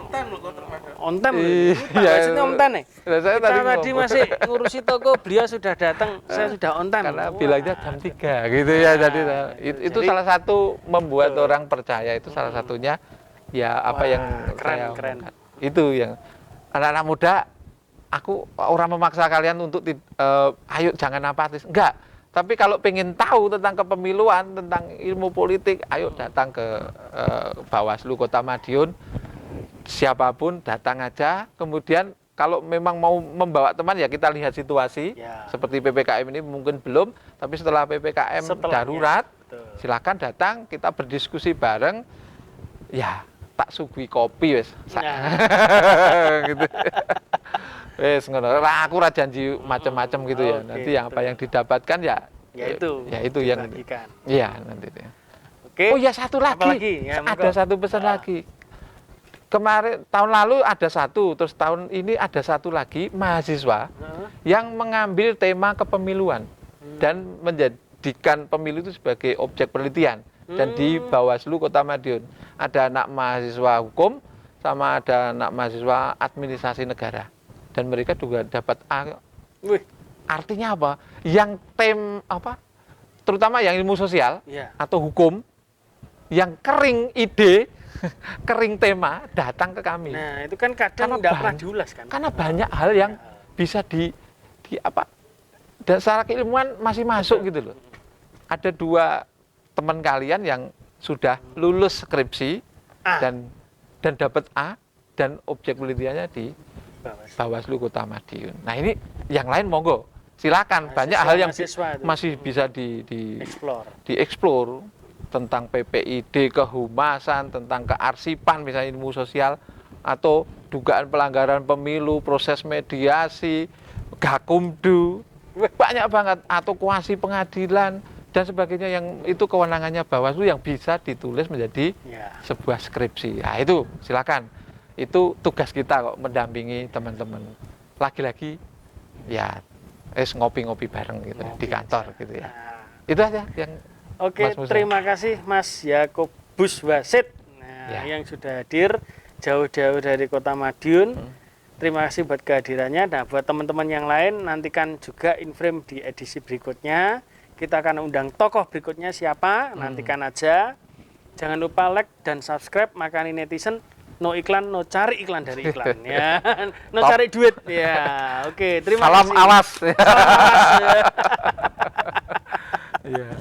Onten lho. Iya, maksudnya onten nih. Saya tadi masih ngurusi toko, beliau sudah datang, saya sudah onten. Karena bilangnya jam 3 gitu ya. Jadi itu salah satu membuat orang percaya, itu salah satunya ya apa yang keren. Itu yang anak-anak muda, aku orang memaksa kalian untuk ayo jangan apatis. Enggak. Tapi kalau pengen tahu tentang kepemiluan, tentang ilmu politik, ayo datang ke Bawaslu Kota Madiun. Siapapun datang aja. Kemudian kalau memang mau membawa teman ya kita lihat situasi. Seperti PPKM ini mungkin belum, tapi setelah PPKM darurat, silakan datang, kita berdiskusi bareng. Ya, tak suguhi kopi wes. Gitu. Wes ngono. Aku ora janji macam-macam gitu ya. Nanti yang apa yang didapatkan ya itu yang iya nanti. Oh ya satu lagi. Ya, ada satu pesan lagi. Kemarin tahun lalu ada satu, terus tahun ini ada satu lagi mahasiswa yang mengambil tema kepemiluan dan menjadikan pemilu itu sebagai objek penelitian. Dan di Bawaslu Kota Madiun ada anak mahasiswa hukum sama ada anak mahasiswa administrasi negara. Dan mereka juga dapat artinya apa? Yang terutama yang ilmu sosial atau hukum yang kering ide, kering tema datang ke kami. Nah, itu kan kadang tidak pernah diulas kan. Karena banyak hal yang bisa dan secara keilmuan masih masuk gitu loh. Ada 2 teman kalian yang sudah lulus skripsi dan dapat A dan objek penelitiannya di Bawaslu Kota Madiun. Nah, ini yang lain monggo. Silakan, banyak hal yang masih bisa dieksplor tentang PPID, kehumasan, tentang kearsipan misalnya ilmu sosial, atau dugaan pelanggaran pemilu, proses mediasi, Gakumdu, banyak banget, atau kuasi pengadilan dan sebagainya yang itu kewenangannya Bawaslu yang bisa ditulis menjadi sebuah skripsi. Nah, itu silakan. Itu tugas kita kok mendampingi teman-teman. Lagi-lagi ya ngopi-ngopi bareng gitu di kantor gitu ya. Nah, Itu aja yang oke, terima kasih Mas Yakobus Wasit yang sudah hadir jauh-jauh dari Kota Madiun. Terima kasih buat kehadirannya. Nah, buat teman-teman yang lain, nantikan juga Inframe di edisi berikutnya. Kita akan undang tokoh berikutnya siapa, nantikan aja. Jangan lupa like dan subscribe Makani Netizen. No iklan, no cari iklan dari iklan ya. No cari duit ya. Oke, terima kasih. Salam awas. Salam awas. Iya.